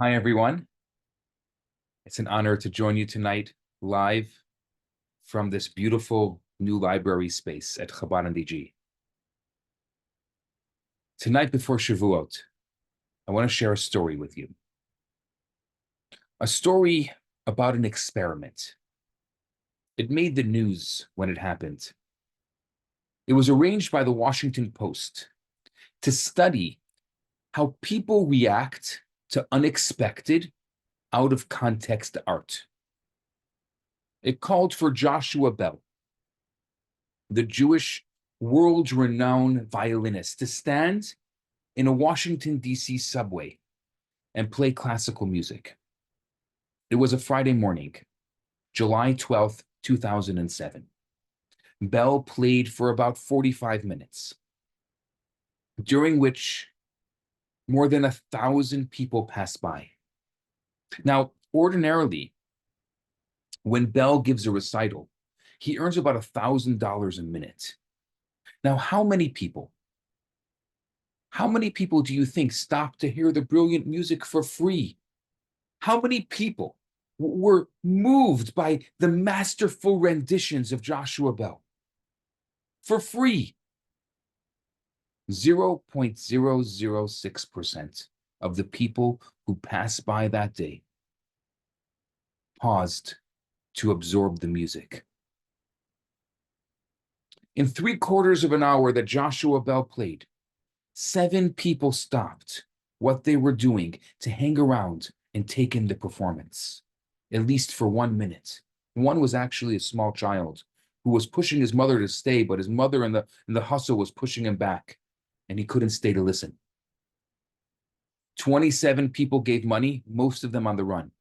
Hi, everyone. It's an honor to join you tonight live from this beautiful new library space at Chabad and DG. Tonight before Shavuot, I want to share a story with you. A story about an experiment. It made the news when it happened. It was arranged by the Washington Post to study how people react to unexpected, out of context art. It called for Joshua Bell, the Jewish world-renowned violinist, to stand in a Washington, D.C. subway and play classical music. It was a Friday morning, July 12th, 2007. Bell played for about 45 minutes, during which more than 1,000 people passed by. Now, ordinarily, when Bell gives a recital, he earns about $1,000 a minute. Now, how many people do you think stopped to hear the brilliant music for free? How many people were moved by the masterful renditions of Joshua Bell for free? 0.006% of the people who passed by that day paused to absorb the music. In 3/4 of an hour that Joshua Bell played, 7 people stopped what they were doing to hang around and take in the performance, at least for 1 minute. One was actually a small child who was pushing his mother to stay, but his mother in the hustle was pushing him back, and he couldn't stay to listen. 27 people gave money, most of them on the run.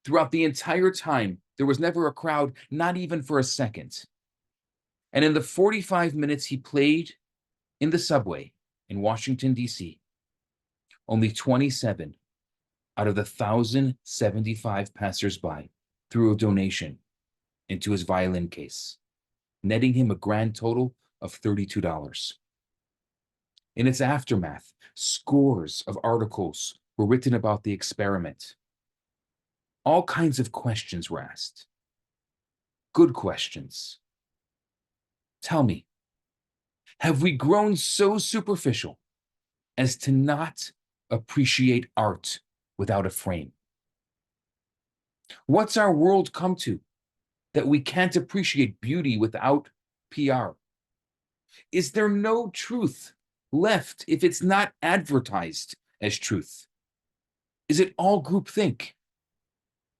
Throughout the entire time, there was never a crowd, not even for a second. And in the 45 minutes he played in the subway in Washington, D.C., only 27 out of the 1,075 passersby threw a donation into his violin case, netting him a grand total of $32. In its aftermath, scores of articles were written about the experiment. All kinds of questions were asked. Good questions. Tell me, have we grown so superficial as to not appreciate art without a frame? What's our world come to that we can't appreciate beauty without PR? Is there no truth left if it's not advertised as truth? Is it all groupthink?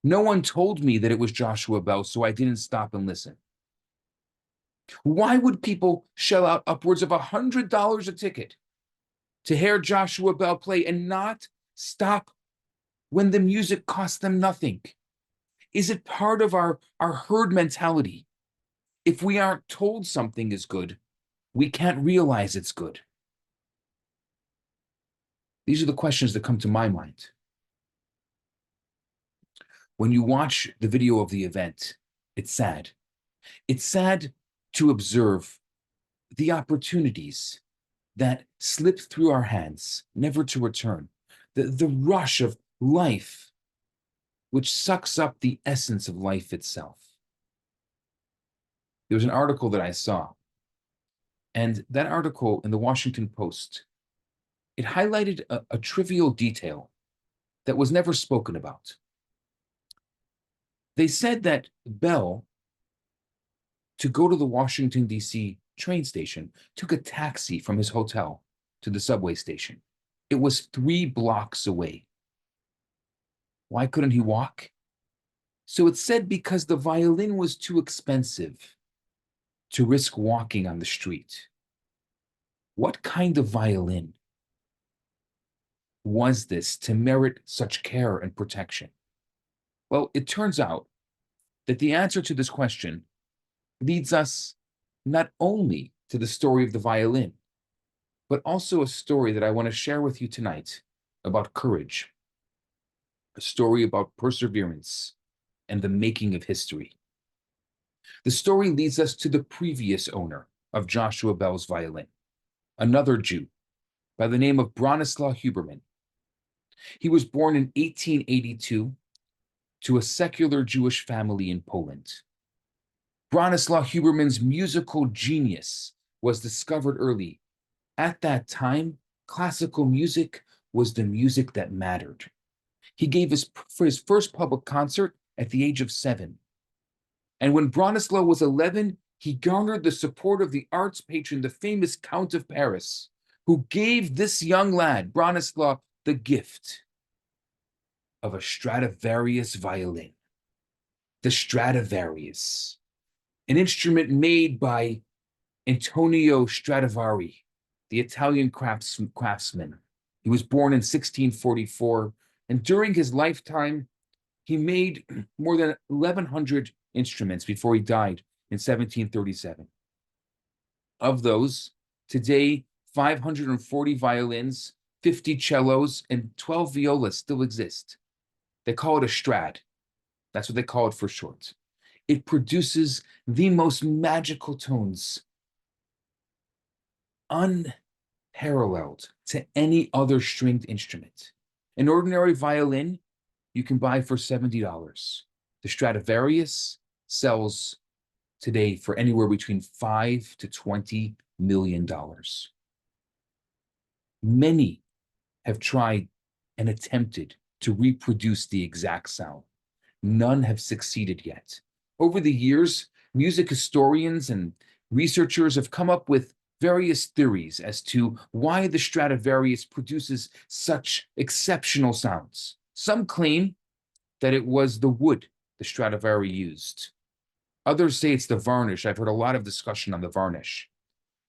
No one told me that it was Joshua Bell, so I didn't stop and listen. Why would people shell out upwards of $100 a ticket to hear Joshua Bell play and not stop when the music cost them nothing? Is it part of our herd mentality? If we aren't told something is good, we can't realize it's good. These are the questions that come to my mind. When you watch the video of the event, it's sad. It's sad to observe the opportunities that slip through our hands, never to return. The rush of life, which sucks up the essence of life itself. There was an article that I saw, and that article in the Washington Post, it highlighted a trivial detail that was never spoken about. They said that Bell, to go to the Washington, D.C. train station, took a taxi from his hotel to the subway station. It was 3 blocks away. Why couldn't he walk? So it said because the violin was too expensive to risk walking on the street. What kind of violin was this to merit such care and protection? Well, it turns out that the answer to this question leads us not only to the story of the violin, but also a story that I want to share with you tonight about courage, a story about perseverance and the making of history. The story leads us to the previous owner of Joshua Bell's violin, another Jew by the name of Bronislaw Huberman. He was born in 1882 to a secular Jewish family in Poland. Bronislaw Huberman's musical genius was discovered early. At that time, classical music was the music that mattered. He gave his first public concert at the age of 7. And when Bronislaw was 11, he garnered the support of the arts patron, the famous Count of Paris, who gave this young lad, Bronislaw, the gift of a Stradivarius violin. The Stradivarius, an instrument made by Antonio Stradivari, the Italian craftsman. He was born in 1644, and during his lifetime, he made more than 1,100 instruments before he died in 1737. Of those, today, 540 violins, 50 cellos, and 12 violas still exist. They call it a Strad. That's what they call it for short. It produces the most magical tones, unparalleled to any other stringed instrument. An ordinary violin you can buy for $70. The Stradivarius sells today for anywhere between $5 to $20 million. Many have tried and attempted to reproduce the exact sound. None have succeeded yet. Over the years, music historians and researchers have come up with various theories as to why the Stradivarius produces such exceptional sounds. Some claim that it was the wood the Stradivari used. Others say it's the varnish. I've heard a lot of discussion on the varnish.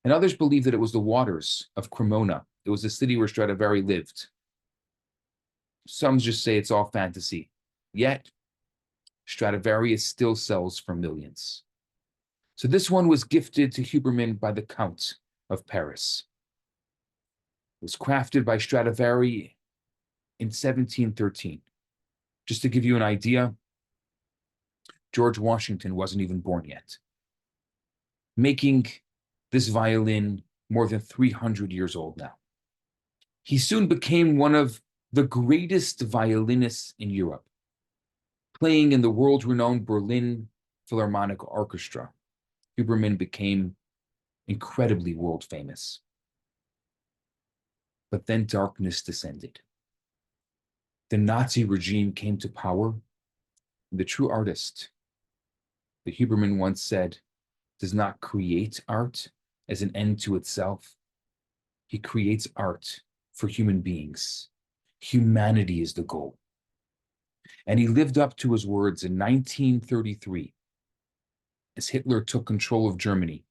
And others believe that it was the waters of Cremona. It was the city where Stradivari lived. Some just say it's all fantasy. Yet, Stradivarius still sells for millions. So this one was gifted to Huberman by the Count of Paris. It was crafted by Stradivari in 1713. Just to give you an idea, George Washington wasn't even born yet, making this violin more than 300 years old now. He soon became one of the greatest violinists in Europe, playing in the world-renowned Berlin Philharmonic Orchestra. Huberman became incredibly world famous. But then darkness descended. The Nazi regime came to power. The true artist, the Huberman once said, does not create art as an end to itself. He creates art for human beings. Humanity is the goal. And he lived up to his words in 1933. As Hitler took control of Germany,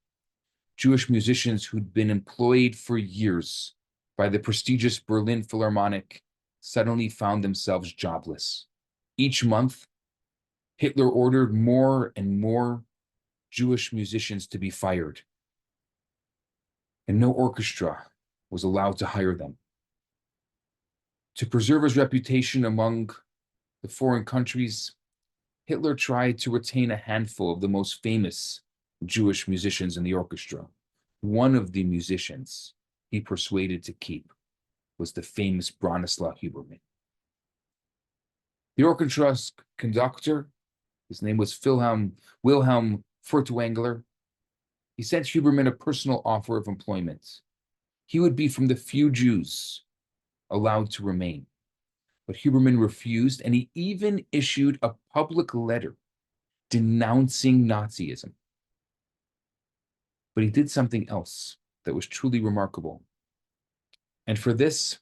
Jewish musicians who'd been employed for years by the prestigious Berlin Philharmonic suddenly found themselves jobless. Each month, Hitler ordered more and more Jewish musicians to be fired, and no orchestra was allowed to hire them. To preserve his reputation among the foreign countries, Hitler tried to retain a handful of the most famous Jewish musicians in the orchestra. One of the musicians he persuaded to keep was the famous Bronislaw Huberman. The orchestra's conductor, his name was Wilhelm Furtwängler, he sent Huberman a personal offer of employment. He would be from the few Jews allowed to remain. But Huberman refused, and he even issued a public letter denouncing Nazism. But he did something else that was truly remarkable. And for this,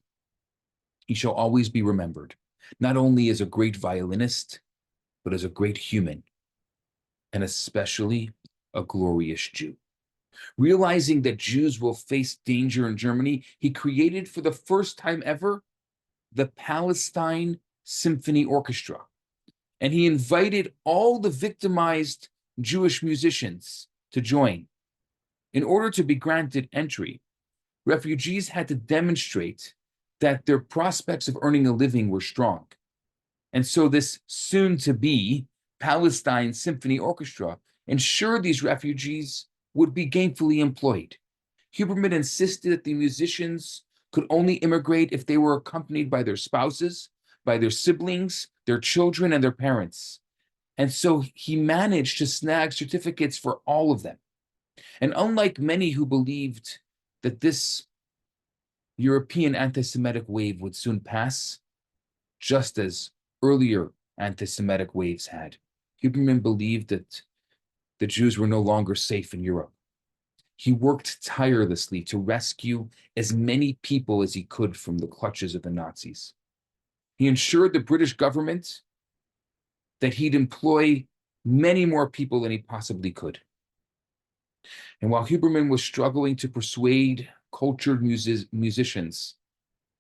he shall always be remembered, not only as a great violinist, but as a great human, and especially a glorious Jew. Realizing that Jews will face danger in Germany, he created for the first time ever the Palestine Symphony Orchestra. And he invited all the victimized Jewish musicians to join. In order to be granted entry, refugees had to demonstrate that their prospects of earning a living were strong. And so this soon-to-be Palestine Symphony Orchestra ensured these refugees would be gainfully employed. Huberman insisted that the musicians could only immigrate if they were accompanied by their spouses, by their siblings, their children, and their parents. And so he managed to snag certificates for all of them. And unlike many who believed that this European anti-Semitic wave would soon pass, just as earlier anti-Semitic waves had, Huberman believed that the Jews were no longer safe in Europe. He worked tirelessly to rescue as many people as he could from the clutches of the Nazis. He ensured the British government that he'd employ many more people than he possibly could. And while Huberman was struggling to persuade cultured musicians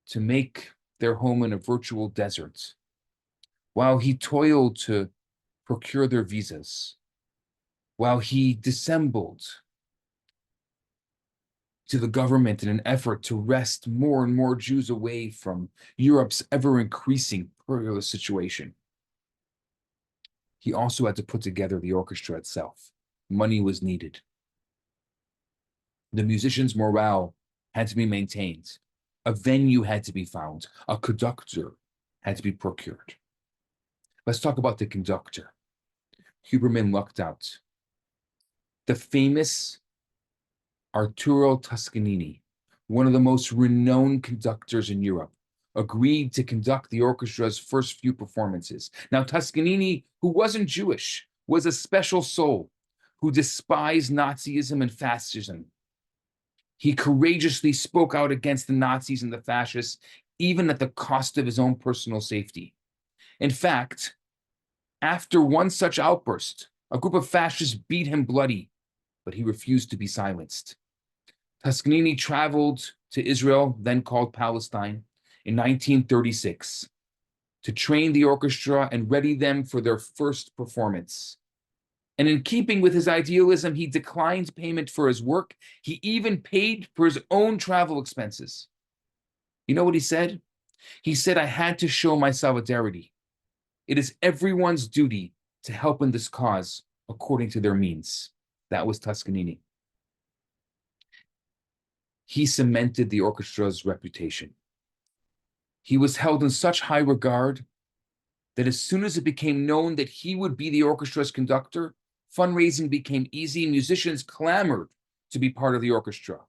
to make their home in a virtual desert, while he toiled to procure their visas, while he dissembled to the government in an effort to wrest more and more Jews away from Europe's ever-increasing perilous situation, he also had to put together the orchestra itself. Money was needed. The musicians' morale had to be maintained. A venue had to be found. A conductor had to be procured. Let's talk about the conductor. Huberman lucked out. The famous Arturo Toscanini, one of the most renowned conductors in Europe, agreed to conduct the orchestra's first few performances. Now, Toscanini, who wasn't Jewish, was a special soul who despised Nazism and fascism. He courageously spoke out against the Nazis and the fascists, even at the cost of his own personal safety. In fact, after one such outburst, a group of fascists beat him bloody, but he refused to be silenced. Toscanini traveled to Israel, then called Palestine, in 1936 to train the orchestra and ready them for their first performance. And in keeping with his idealism, he declined payment for his work. He even paid for his own travel expenses. You know what he said? He said, "I had to show my solidarity. It is everyone's duty to help in this cause according to their means." That was Toscanini. He cemented the orchestra's reputation. He was held in such high regard that as soon as it became known that he would be the orchestra's conductor, fundraising became easy. Musicians clamored to be part of the orchestra,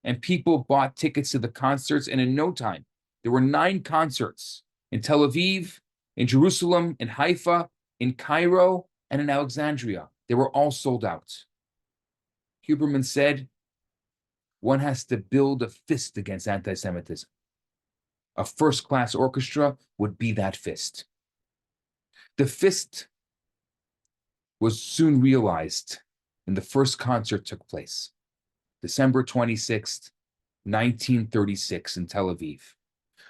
and people bought tickets to the concerts. And in no time, there were 9 concerts in Tel Aviv, in Jerusalem, in Haifa, in Cairo, and in Alexandria. They were all sold out. Huberman said, "One has to build a fist against anti-Semitism. A first-class orchestra would be that fist." The fist was soon realized, and the first concert took place, December 26th, 1936, in Tel Aviv.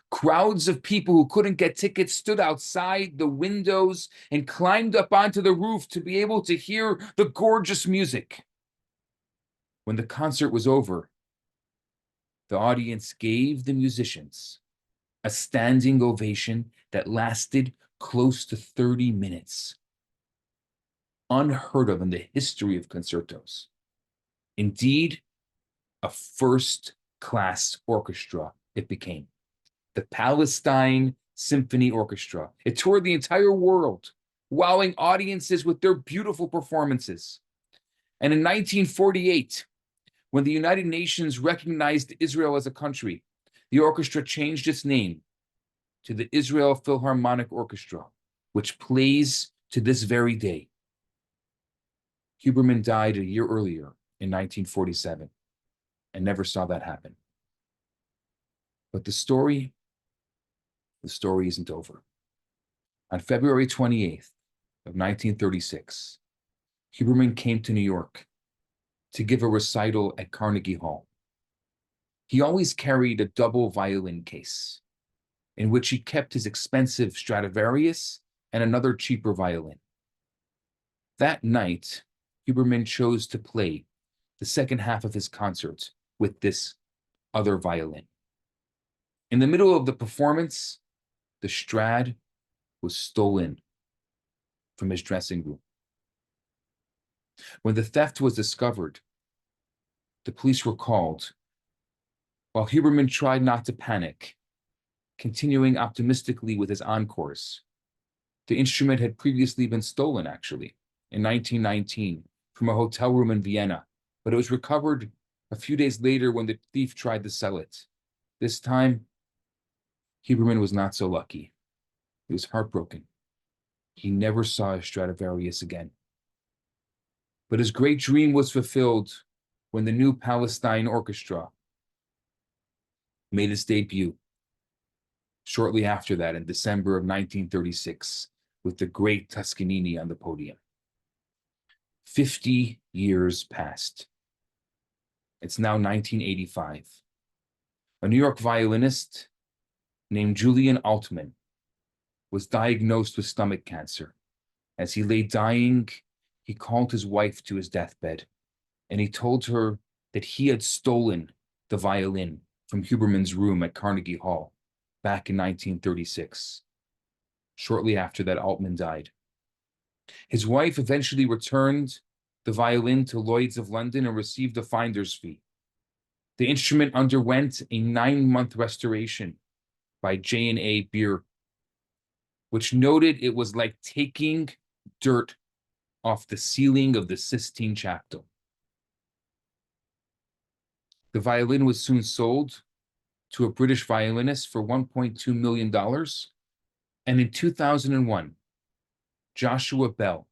Crowds of people who couldn't get tickets stood outside the windows and climbed up onto the roof to be able to hear the gorgeous music. When the concert was over, the audience gave the musicians a standing ovation that lasted close to 30 minutes. Unheard of in the history of concertos. Indeed, a first-class orchestra it became. The Palestine Symphony Orchestra. It toured the entire world, wowing audiences with their beautiful performances. And in 1948, when the United Nations recognized Israel as a country, the orchestra changed its name to the Israel Philharmonic Orchestra, which plays to this very day. Huberman died a year earlier in 1947 and never saw that happen. But the story isn't over. On February 28th of 1936, Huberman came to New York to give a recital at Carnegie Hall. He always carried a double violin case in which he kept his expensive Stradivarius and another cheaper violin. That night, Huberman chose to play the second half of his concert with this other violin. In the middle of the performance, the Strad was stolen from his dressing room. When the theft was discovered, the police were called, While Huberman tried not to panic, continuing optimistically with his encores. The instrument had previously been stolen, actually, in 1919 from a hotel room in Vienna, but it was recovered a few days later when the thief tried to sell it. This time, Huberman was not so lucky. He was heartbroken. He never saw a Stradivarius again. But his great dream was fulfilled when the new Palestine Orchestra made its debut shortly after that in December of 1936 with the great Toscanini on the podium. 50 years passed. It's now 1985. A New York violinist named Julian Altman was diagnosed with stomach cancer. As he lay dying, he called his wife to his deathbed, and he told her that he had stolen the violin from Huberman's room at Carnegie Hall back in 1936. Shortly after that, Altman died. His wife eventually returned the violin to Lloyd's of London and received a finder's fee. The instrument underwent a 9-month restoration by J&A Beer, which noted it was like taking dirt off the ceiling of the Sistine Chapel. The violin was soon sold to a British violinist for $1.2 million. And in 2001, Joshua Bell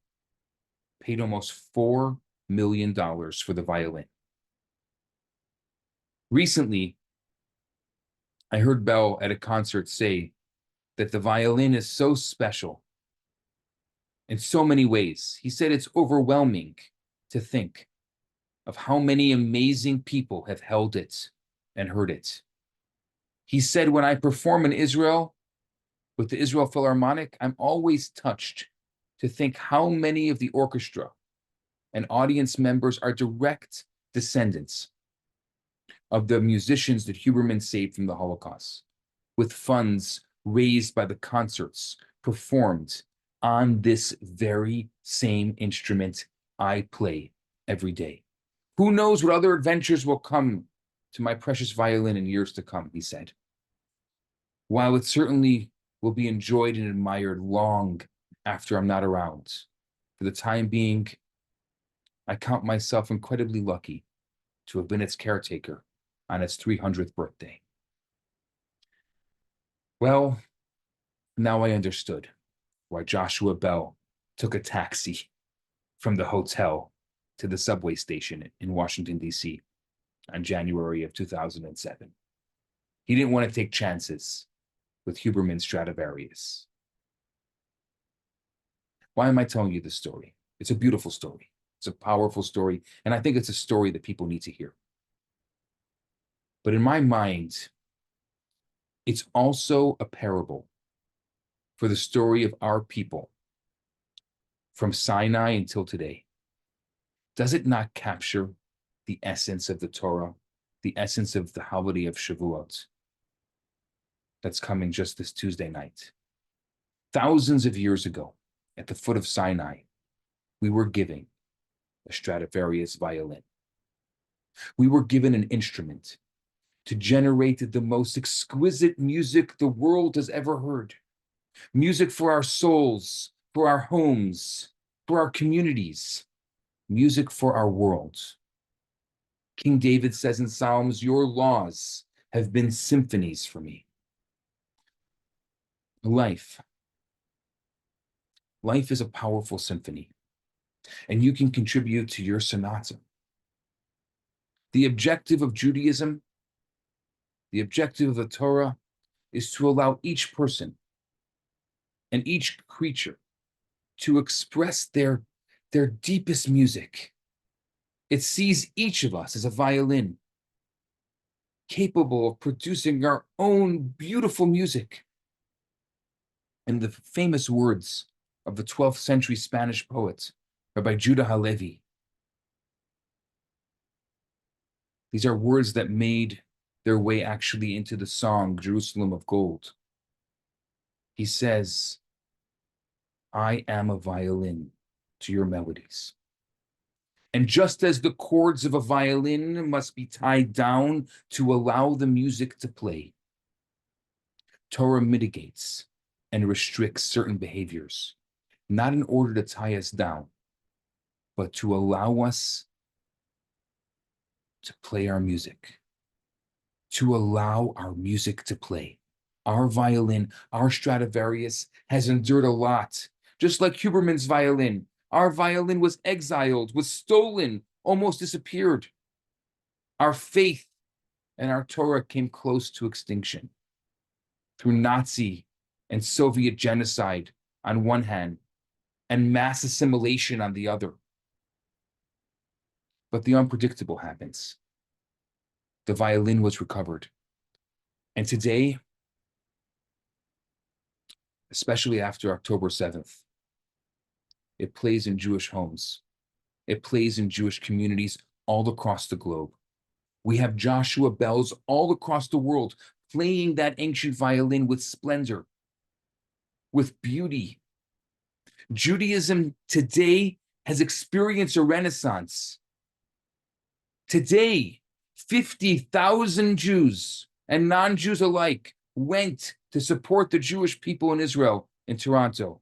paid almost $4 million for the violin. Recently, I heard Bell at a concert say that the violin is so special in so many ways. He said it's overwhelming to think of how many amazing people have held it and heard it. He said, when I perform in Israel with the Israel Philharmonic, I'm always touched to think how many of the orchestra and audience members are direct descendants of the musicians that Huberman saved from the Holocaust, with funds raised by the concerts performed on this very same instrument I play every day. Who knows what other adventures will come to my precious violin in years to come, he said. While it certainly will be enjoyed and admired long after I'm not around, for the time being, I count myself incredibly lucky to have been its caretaker on its 300th birthday. Well, now I understood why Joshua Bell took a taxi from the hotel to the subway station in Washington, D.C. on January of 2007. He didn't want to take chances with Huberman's Stradivarius. Why am I telling you this story? It's a beautiful story. It's a powerful story, and I think it's a story that people need to hear. But in my mind, it's also a parable for the story of our people from Sinai until today. Does it not capture the essence of the Torah, the essence of the holiday of Shavuot that's coming just this Tuesday night? Thousands of years ago, at the foot of Sinai, we were given a Stradivarius violin. We were given an instrument to generate the most exquisite music the world has ever heard. Music for our souls, for our homes, for our communities, music for our world. King David says in Psalms, your laws have been symphonies for me. Life is a powerful symphony, and you can contribute to your sonata. The objective of Judaism, the objective of the Torah, is to allow each person and each creature to express their deepest music. It sees each of us as a violin, capable of producing our own beautiful music. In the famous words of the 12th century Spanish poet, Rabbi Judah Halevi, these are words that made their way actually into the song Jerusalem of Gold. He says, I am a violin to your melodies. And just as the chords of a violin must be tied down to allow the music to play, Torah mitigates and restricts certain behaviors, not in order to tie us down, but to allow us to play our music, to allow our music to play. Our violin, our Stradivarius, has endured a lot, just like Huberman's violin. Our violin was exiled, was stolen, almost disappeared. Our faith and our Torah came close to extinction through Nazi and Soviet genocide on one hand, and mass assimilation on the other. But the unpredictable happens. The violin was recovered. And today, especially after October 7th, it plays in Jewish homes. It plays in Jewish communities all across the globe. We have Joshua bells all across the world playing that ancient violin with splendor, with beauty. Judaism today has experienced a renaissance. Today, 50,000 Jews and non-Jews alike went to support the Jewish people in Israel in Toronto.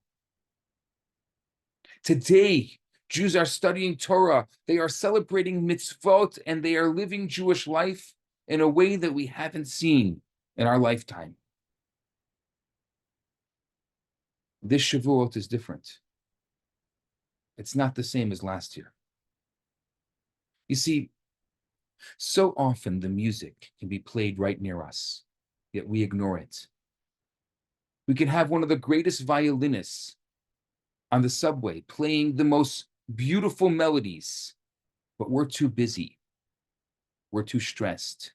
Today, Jews are studying Torah, they are celebrating mitzvot, and they are living Jewish life in a way that we haven't seen in our lifetime. This Shavuot is different. It's not the same as last year. You see, so often the music can be played right near us, yet we ignore it. We can have one of the greatest violinists on the subway playing the most beautiful melodies, but we're too busy. We're too stressed,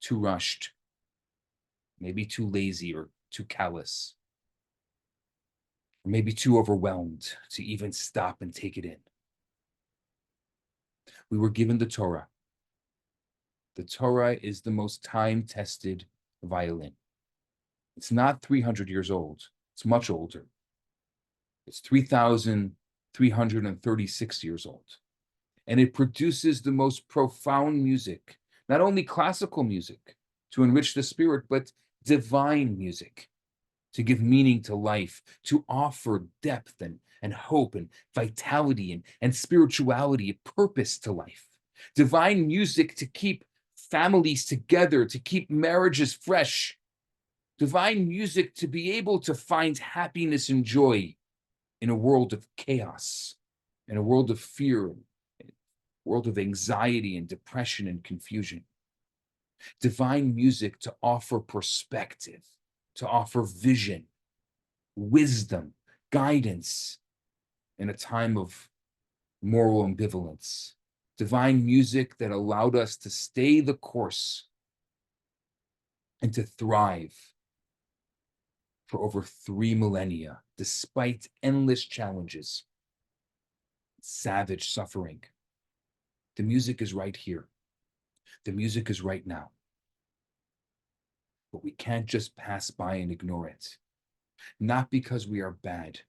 too rushed, maybe too lazy or too callous, or maybe too overwhelmed to even stop and take it in. We were given the Torah. The Torah is the most time-tested violin. It's not 300 years old. It's much older. It's 3,336 years old. And it produces the most profound music, not only classical music to enrich the spirit, but divine music to give meaning to life, to offer depth and hope and vitality and spirituality, a purpose to life. Divine music to keep families together, to keep marriages fresh. Divine music to be able to find happiness and joy in a world of chaos, in a world of fear, a world of anxiety and depression and confusion. Divine music to offer perspective, to offer vision, wisdom, guidance in a time of moral ambivalence. Divine music that allowed us to stay the course and to thrive for over 3 millennia, despite endless challenges, savage suffering. The music is right here. The music is right now. But we can't just pass by and ignore it. Not because we are bad,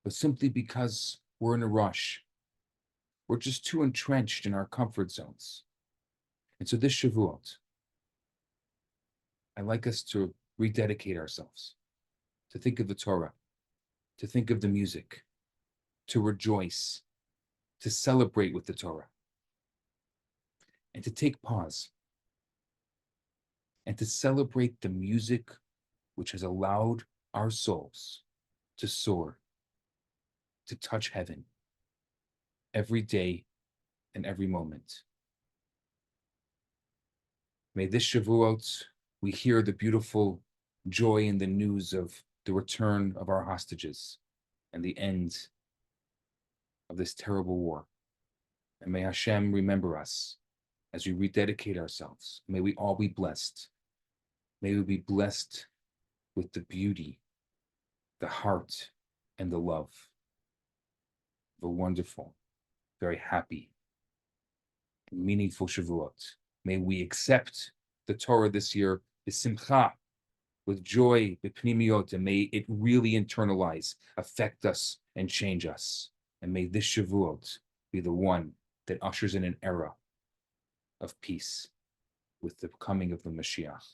but simply because we're in a rush. We're just too entrenched in our comfort zones. And so this Shavuot, I'd like us to rededicate ourselves, to think of the Torah, to think of the music, to rejoice, to celebrate with the Torah, and to take pause, and to celebrate the music which has allowed our souls to soar, to touch heaven every day and every moment. May this Shavuot we hear the beautiful joy in the news of the return of our hostages and the end of this terrible war. And may Hashem remember us as we rededicate ourselves. May we all be blessed. May we be blessed with the beauty, the heart, and the love of a wonderful, very happy, meaningful Shavuot. May we accept the Torah this year, b'simcha, with joy, b'pnimiot, and may it really internalize, affect us, and change us. And may this Shavuot be the one that ushers in an era of peace with the coming of the Mashiach.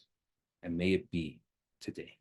And may it be today.